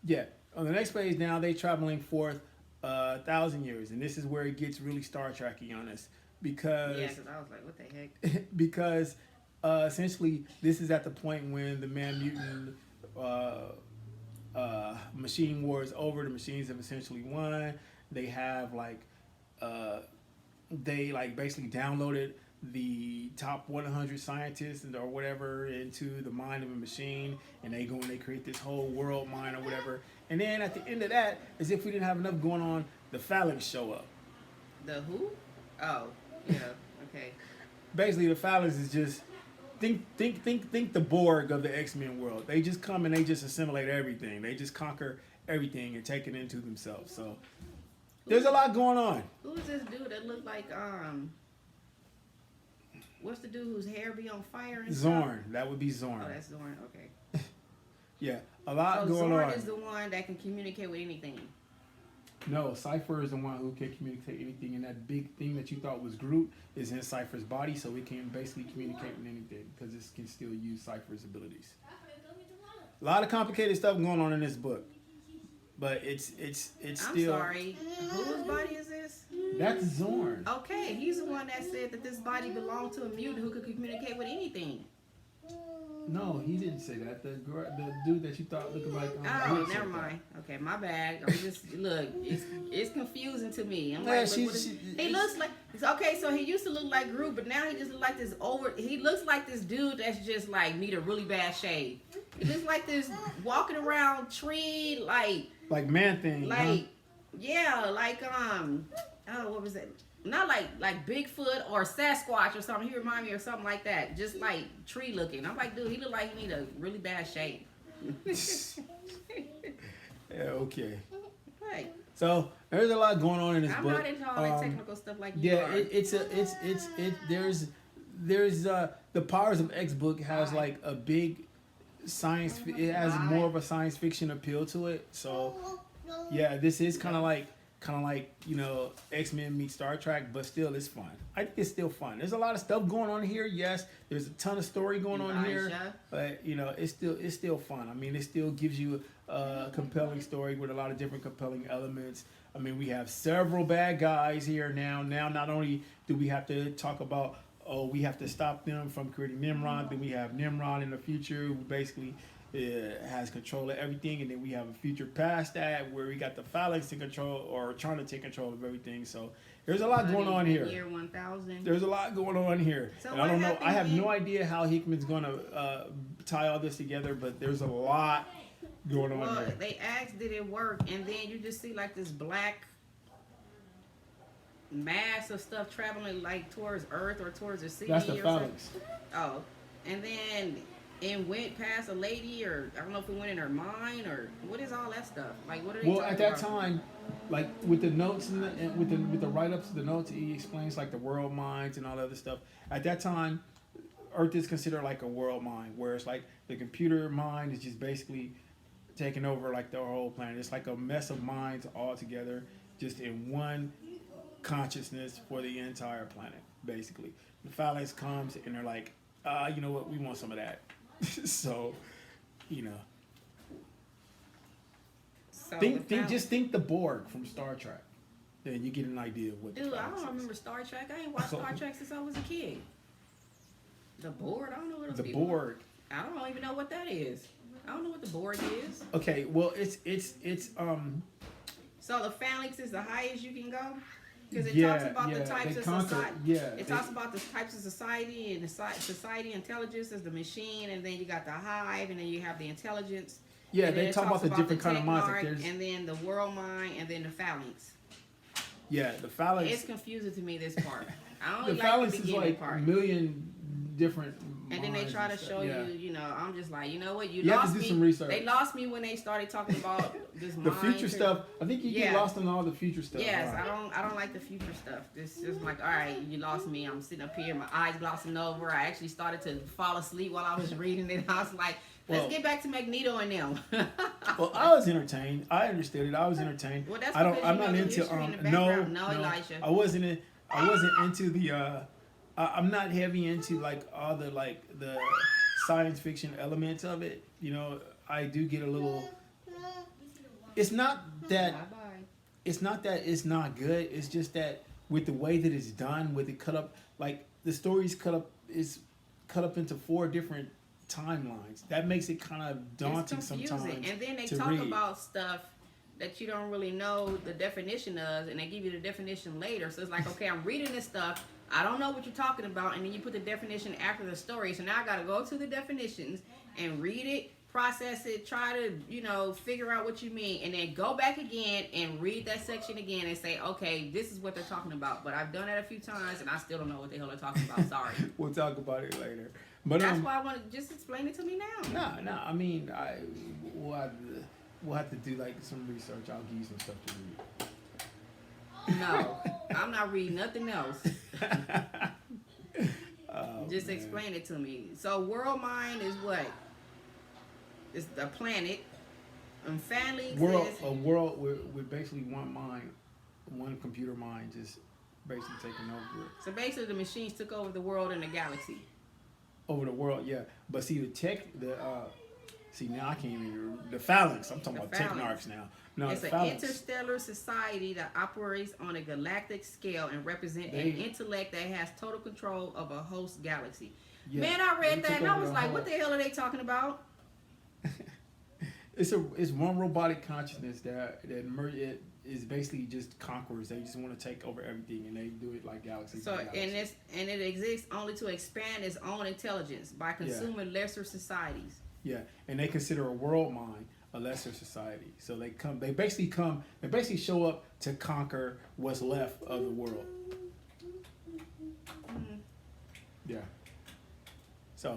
Yeah. On the next page now, they traveling forth 1,000 years, and this is where it gets really Star Trekky on us Yeah, because because I was like, what the heck? because essentially this is at the point when the man mutant machine war is over. The machines have essentially won. They have uh, they like basically downloaded the top 100 scientists or whatever into the mind of a machine, and they go and they create this whole world mind or whatever. And then at the end of that, as if we didn't have enough going on, the Phalanx show up. The who? Oh, yeah. Okay. Basically, the Fowlers is just think the Borg of the X-Men world. They just come and they just assimilate everything. They just conquer everything and take it into themselves. So there's a lot going on. Who's this dude that looked like what's the dude whose hair be on fire and stuff? Zorn, that would be Zorn. Oh, that's Zorn. Okay. Yeah, a lot So going Zorn on. is the one that can communicate with anything. No, Cypher is the one who can communicate anything, and that big thing that you thought was Groot is in Cypher's body, so it can basically communicate with anything because it can still use Cypher's abilities. A lot of complicated stuff going on in this book, but it's I'm still. sorry. Whose body is this? That's Zorn. Okay, he's the one that said that this body belonged to a mutant who could communicate with anything. No, he didn't say that. The dude that you thought looked like. Oh, Groot said never that. mind. Okay, my bad. I'm just look. It's confusing to me. I'm Yeah, like, look, he looks like. Okay, so he used to look like Groot, but now he just look like this over. He looks like this dude that's just like need a really bad shave. He looks like this walking around tree Like man thing. like yeah, like oh, what was that? Not like Bigfoot or Sasquatch or something. He remind me of something like that. Just like tree looking. I'm like, dude, he look like he need a really bad shave. Yeah, okay. Right. So there's a lot going on in this I'm book. not into all that technical stuff like you Yeah, are. there's the Powers of X book has like a big science. It has more of a science fiction appeal to it. So yeah, this is kind of like X-Men meets Star Trek, but still it's fun. I think it's still fun. There's a lot of stuff going on here. Yes, there's a ton of story going on here, but it's still fun. I mean, it still gives you a compelling story with a lot of different compelling elements. I mean, we have several bad guys here now. Now, not only do we have to talk about, we have to stop them from creating Nimrod, then we have Nimrod in the future who basically has control of everything, and then we have a future past that where we got the Phalanx in control or trying to take control of everything. So there's a lot going on here. Year 1000. There's a lot going on here. So and I don't know. I have when- no idea how Hickman's going to tie all this together, but there's a lot going on Well, here. they asked, did it work? And then you just see like this black mass of stuff traveling like towards Earth or towards the sea. That's the or Phalanx. something. Oh, and then it went past a lady, or I don't know if it went in her mind, or what is all that stuff? Like, what are they Well, talking at that about? time, like with the notes and with the write-ups of the notes, he explains like the world minds and all that other stuff. At that time, Earth is considered like a world mind, where it's like the computer mind is just basically taking over like the whole planet. It's like a mess of minds all together, just in one consciousness for the entire planet, basically. The Phalanx comes and they're like, you know what, we want some of that. So, So just think the Borg from Star Trek. Then you get an idea of what. Dude, the I Phalanx don't is. remember Star Trek. I ain't watched Star Trek since I was a kid. The board, I don't know what those The people. Borg. I don't even know what that is. I don't know what the board is. Okay, well, it's So the phalanx is the highest you can go? Because it Yeah, talks about yeah, the types they of conquer- society. yeah, It they- talks about the types of society, and the society intelligence is the machine, and then you got the hive, and then you have the intelligence. yeah. And then They it talk about talks the different kind of minds. Like technarch, there's and then the world mind, and then the phalanx. the Phalanx. It's confusing to me, this part. I only The like Phalanx the is beginning like part. a million different. And then they minds try to and stuff. show Yeah. you, I'm just like, you know what, you You have to lost do me. some research. They lost me when they started talking about this The mind future thing. stuff. I think you get Yeah. lost in all the future stuff. Yes, right? I don't like the future stuff. This is like, all right, you lost me. I'm sitting up here, my eyes glossing over. I actually started to fall asleep while I was reading it. I was like, let's Well- get back to Magneto and them. Well, I was entertained. I understood it. I was entertained. Well, that's I don't. because I'm you know not the into history in the no, background. No, Elijah. I wasn't into the. I'm not heavy into like all the the science fiction elements of it. I do get a little. it's not that Bye-bye. it's not that it's not good. It's just that with the way that it's done, with it cut up, like the story's cut up into 4 different timelines. That makes it kind of daunting It's confusing. sometimes. And then they to talk read. about stuff that you don't really know the definition of, and they give you the definition later. So it's like, okay, I'm reading this stuff. I don't know what you're talking about, and then you put the definition after the story. So now I got to go to the definitions and read it, process it, try to, figure out what you mean, and then go back again and read that section again and say, okay, this is what they're talking about. But I've done that a few times, and I still don't know what the hell they're talking about. Sorry. We'll talk about it later. But that's why I want to just explain it to me now. No. I mean, we'll have to do like some research. I'll give you some stuff to read. No, I'm not reading nothing else. Just man. explain it to me. So world mind is what? It's the planet. And family exists. A world with basically one mind, one computer mind, just basically taking over it. So basically, the machines took over the world and the galaxy. Over the world, yeah. But see, now I can't even. The phalanx. I'm talking about technarchs now. No, it's the an phalanx. interstellar society that operates on a galactic scale and represent an intellect that has total control of a host galaxy. Yeah, Man, I read they that and took I was over like, the what the hell are they talking about? It's one robotic consciousness that it is basically just conquerors. They just want to take over everything, and they do it like galaxies. So and it exists only to expand its own intelligence by consuming lesser societies. Yeah, and they consider a world mind a lesser society. So they basically show up to conquer what's left of the world. Mm-hmm. Yeah. So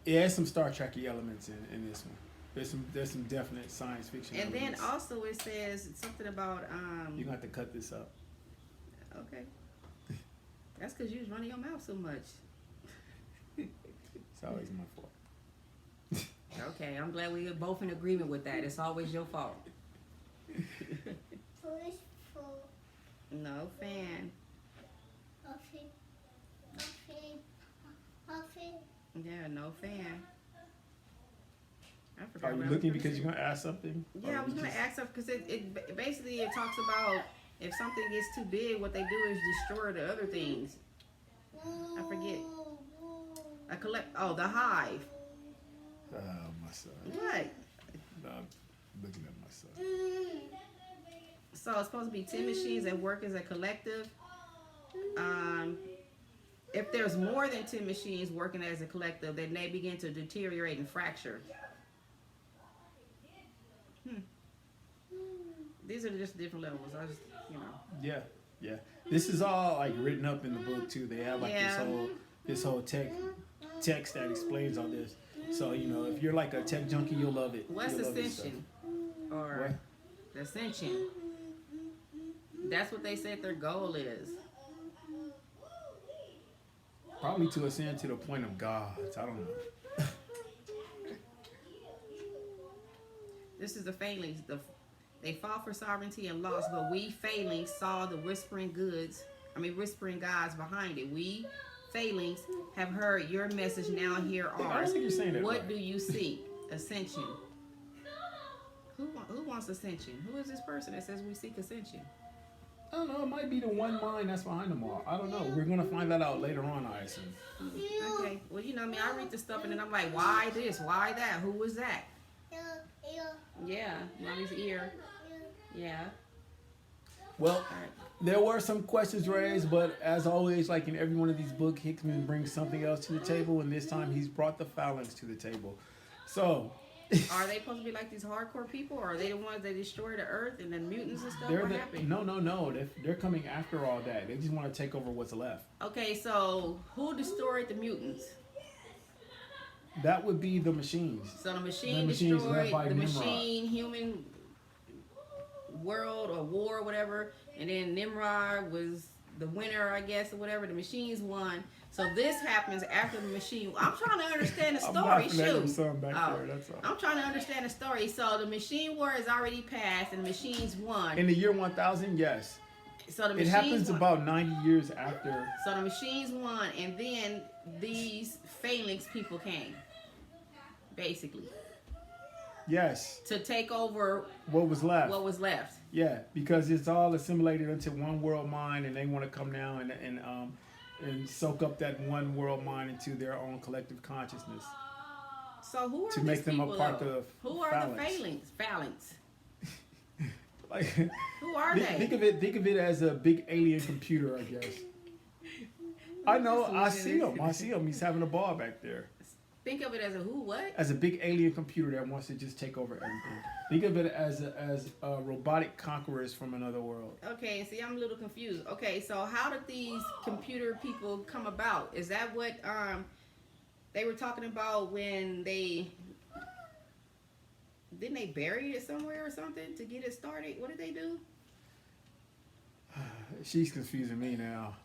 it has some Star Trek-y elements in this one. There's some definite science fiction. And elements. then also it says something about You're gonna have to cut this up. Okay. That's because you was running your mouth so much. It's always my fault. Okay, I'm glad we are both in agreement with that. It's always your fault. No fan. Yeah, no fan. I forgot. Are you what I looking was because gonna you're gonna ask something? say. Yeah, I was gonna ask something because it basically it talks about if something gets too big, what they do is destroy the other things. I forget. The hive. My son. What? No, I'm looking at my son. So it's supposed to be 10 machines that work as a collective. If there's more than 10 machines working as a collective, then they begin to deteriorate and fracture. These are just different levels. I just, Yeah. This is all like written up in the book too. They have like this whole text that explains all this. So if you're like a tech junkie, you'll love it. What's You'll love this ascension? stuff. Or the ascension? That's what they said their goal is. Probably to ascend to the point of God. I don't know. This is the failings. They fought for sovereignty and lost, but we failings saw the whispering gods behind it. We failings have heard your message, now hear I ours. don't think you're saying that What right. do you seek? Ascension. Who wants ascension? Who is this person that says we seek ascension? I don't know. It might be the one mind that's behind them all. I don't know. We're gonna find that out later on, I assume. Okay. Well, I read the stuff and then I'm like, why this? Why that? Who was that? Yeah, mommy's ear. Yeah. Well, All right. there were some questions raised, but as always, like in every one of these books, Hickman brings something else to the table, and this time he's brought the phalanx to the table. So, Are they supposed to be like these hardcore people, or are they the ones that destroy the earth and then mutants and stuff? they're What happened? no. They're coming after all that. They just want to take over what's left. Okay, so who destroyed the mutants? That would be the machines. So the machine machines led destroyed by the Nimrod. machine human world or war or whatever, and then Nimrod was the winner, I guess, or whatever. The machines won. So this happens after the machine. I'm trying to understand the I'm story. laughing at your Shoot. son back there. That's all. I'm trying to understand the story. So the machine war is already passed, and the machines won. In the year 1000, yes. So the It machines happens won. about 90 years after. So the machines won, and then these phalanx people came, basically. Yes. To take over what was left. What was left. Yeah, because it's all assimilated into one world mind, and they want to come down and soak up that one world mind into their own collective consciousness. So who are to these make them people, a part though? of Who are phalanx. the phalanx? Like, who are they? Think of it as a big alien computer, I guess. I know. I see him. He's having a ball back there. Think of it as a who? What? As a big alien computer that wants to just take over everything. Think of it as robotic conquerors from another world. Okay, see, I'm a little confused. Okay, so how did these computer people come about? Is that what they were talking about when didn't they bury it somewhere or something to get it started? What did they do? She's confusing me now.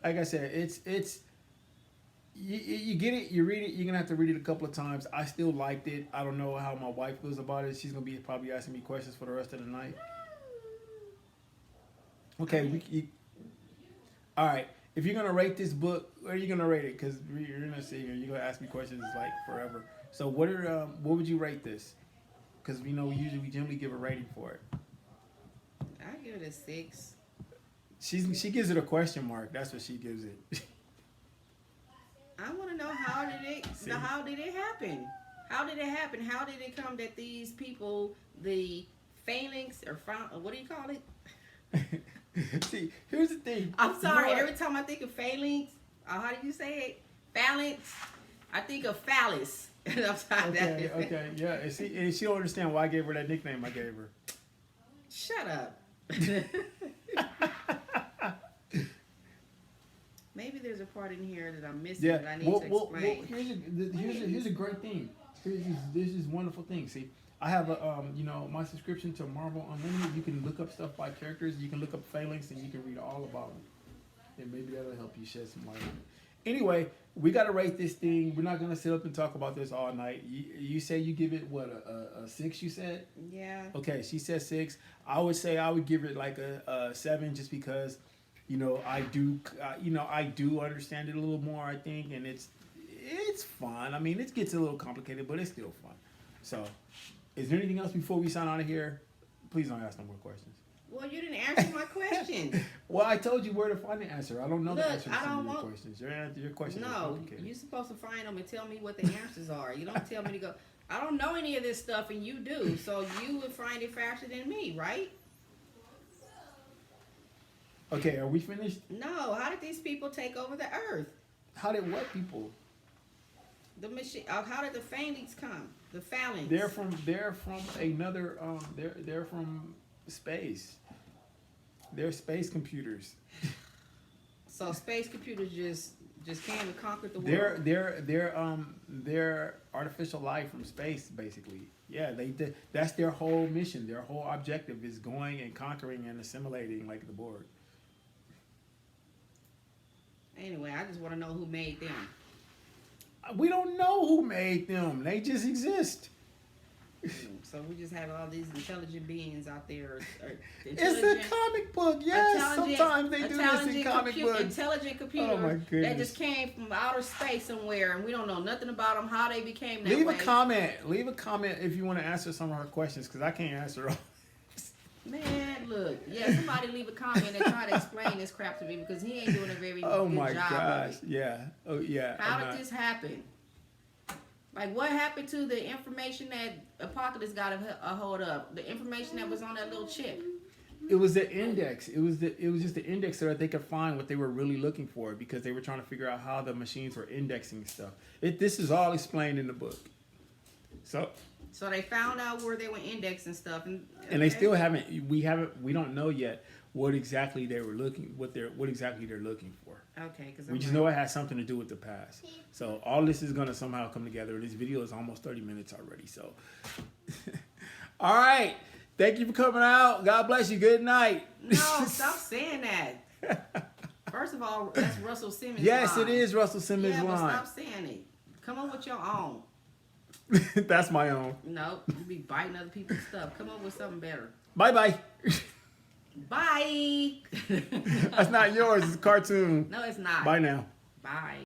Like I said, it's you get it, you read it. You're gonna have to read it a couple of times. I still liked it. I don't know how my wife feels about it. She's gonna be probably asking me questions for the rest of the night. Okay, all right. If you're gonna rate this book, where are you gonna rate it? Because you're gonna sit here, you're gonna ask me questions like forever. So what would you rate this? Because we generally give a rating for it. I give it a 6. She gives it a question mark. That's what she gives it. I want to know how did it happen? How did it happen? How did it come that these people, the phalanx or what do you call it? See, here's the thing. I'm sorry. Every time I think of phalanx, how do you say it? Phalanx. I think of phallus. Okay, yeah. And she don't understand why I gave her that nickname I gave her. Shut up. Maybe there's a part in here that I'm missing that I need to explain. Here's a great thing. This is wonderful thing. See, I have my subscription to Marvel Unlimited. You can look up stuff by characters. You can look up phalanx, and you can read all about them. And maybe that'll help you shed some light on it. Anyway, we got to rate this thing. We're not gonna sit up and talk about this all night. You say you give it what a 6? You said. Yeah. Okay, she said 6. I would say I would give it like a 7, just because. I do understand it a little more, I think, and it's fun. I mean, it gets a little complicated, but it's still fun. So, is there anything else before we sign out of here? Please don't ask no more questions. Well, you didn't answer my question. Well, I told you where to find the answer. I don't know the answer to I some don't of your questions. Your questions are No, complicated. you're supposed to find them and tell me what the answers are. You don't tell me to go. I don't know any of this stuff, and you do. So you would find it faster than me, right? Okay, are we finished? No. How did these people take over the earth? How did what people? The machine. How did the phalanx come? The phalanx. They're from another. They're from space. They're space computers. So space computers just came and conquered the world. They're artificial life from space, basically. Yeah, that's their whole mission. Their whole objective is going and conquering and assimilating like the Borg. Anyway, I just want to know who made them. We don't know who made them. They just exist. So we just have all these intelligent beings out there. It's a comic book. Yes, sometimes they do this in comic books. Intelligent computers that just came from outer space somewhere, and we don't know nothing about them, how they became that way. Leave a comment if you want to answer some of her questions, because I can't answer all. Man, look. Yeah, somebody leave a comment and try to explain this crap to me, because he ain't doing a very good job. Oh my gosh. Yeah. Oh yeah. How did this happen? Like, what happened to the information that Apocalypse got a hold of? The information that was on that little chip? It was the index. It was just the index so that they could find what they were really looking for, because they were trying to figure out how the machines were indexing stuff. This is all explained in the book. So they found out where they were indexing stuff, and they still haven't. We don't know yet what exactly they're looking for. Okay, because we just know it has something to do with the past. So all this is gonna somehow come together. This video is almost 30 minutes already. So, all right. Thank you for coming out. God bless you. Good night. No, stop saying that. First of all, that's Russell Simmons' Yes, line. it is Russell Simmons' line. Yeah, but stop saying it. Come up with your own. That's my own. No, you be biting other people's stuff. Come up with something better. Bye-bye. Bye. That's not yours. It's a cartoon. No, it's not. Bye now. Bye.